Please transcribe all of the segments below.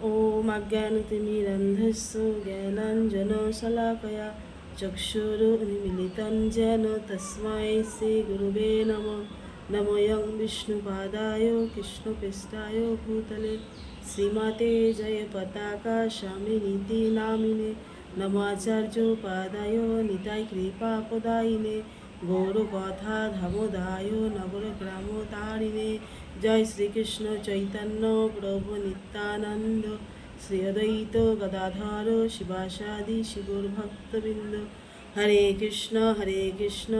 ॐ अज्ञानतिमिरन्धस्य ज्ञानाञ्जनशलाकया चक्षुरुन्मिलितं येन तस्मै श्रीगुरुवे नमः। नमोऽयं विष्णुपादाय कृष्णपृष्ठाय भूतले श्रीमते जयपताका स्वामिनीति नामिने नमाचार्योपादाय निताय कृपाप्रदायिने गौरकथा धमोदाय नगरग्रामतारिणे। जय श्रीकृष्ण चैतन्य प्रभु नित्यानंद श्री अद्वैत गदाधर शिवासादि शिवोर्भक्तबिंद। हरे कृष्ण कृष्ण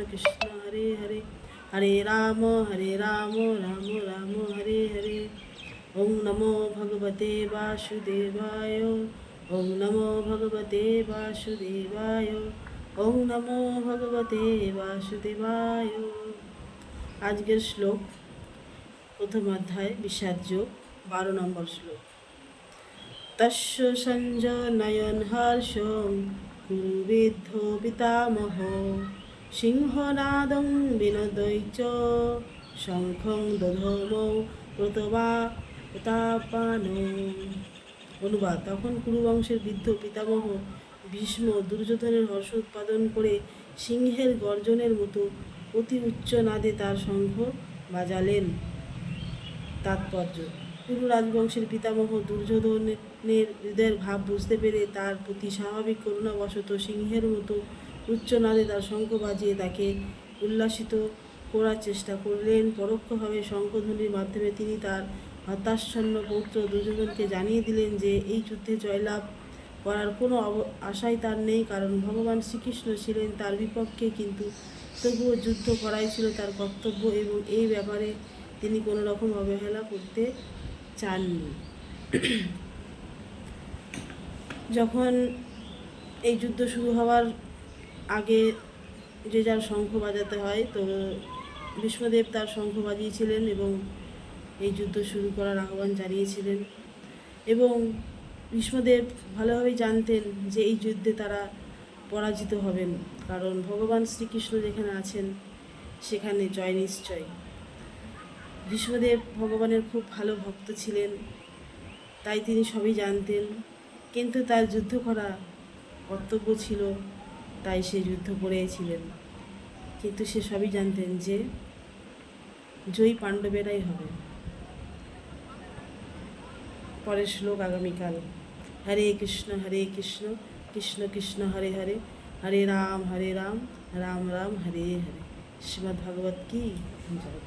कृष्ण हरे हरे हरे राम राम राम हरे हरे। ओं नमो भगवते वासुदेवाय ओं नमो भगवते वासुदेवाय ओं नमो भगवते वासुदेवाय। आजकेर श्लोक प्रथम अध्याय विषाद योग 12 নম্বর श्लोक। तस्य सञ्जनयन हर्षं कुरुविद्धो पितामह सिंहनादं विनोदयच शंखं दधमौ প্রতাপান। অনুবাদ। তখন কুরুবংশের বৃদ্ধ পিতামহ ভীষ্ম দুর্যোধনের হর্ষ উৎপাদন করে সিংহের গর্জনের মতো অতি উচ্চ নাদে তার শঙ্খ বাজালেন। তাৎপর্য: কুরু রাজবংশের পিতামহ দুর্যোধনের হৃদয়ের ভাব বুঝতে পেরে তার প্রতি স্বাভাবিক করুণাবশত সিংহের মতো উচ্চনাদে তার শঙ্খ বাজিয়ে তাকে উল্লাসিত করার চেষ্টা করলেন। পরোক্ষভাবে শঙ্খধ্বনির মাধ্যমে তিনি তার হতাশাচ্ছন্ন পৌত্র দুর্যোধনকে জানিয়ে দিলেন যে এই যুদ্ধে জয়লাভ করার কোনো আশাই তার নেই, কারণ ভগবান শ্রীকৃষ্ণ ছিলেন তার বিপক্ষে, কিন্তু তবুও যুদ্ধ করাই ছিল তার কর্তব্য এবং এই ব্যাপারে তিনি কোনো রকম অবহেলা করতে চাননি। যখন এই যুদ্ধ শুরু হওয়ার আগে যে যার শঙ্খ বাজাতে হয়, তো ভীষ্মদেব তার শঙ্খ বাজিয়েছিলেন এবং এই যুদ্ধ শুরু করার আহ্বান জানিয়েছিলেন। এবং ভীষ্মদেব ভালোভাবেই জানতেন যে এই যুদ্ধে তারা পরাজিত হবেন, কারণ ভগবান শ্রীকৃষ্ণ যেখানে আছেন সেখানে জয় নিশ্চয়। ভীষ্মদেব ভগবানের খুব ভালো ভক্ত ছিলেন, তাই তিনি সবই জানতেন, কিন্তু তার যুদ্ধ করা কর্তব্য ছিল, তাই সে যুদ্ধ করেছিলেন। কিন্তু সে সবই জানতেন যে জয়ী পাণ্ডবেরাই হবে। পরের শ্লোক আগামীকাল। হরে কৃষ্ণ কৃষ্ণ কৃষ্ণ হরে হরে হরে রাম রাম রাম হরে হরে। শ্রীমদ্ ভাগবত কি জয়।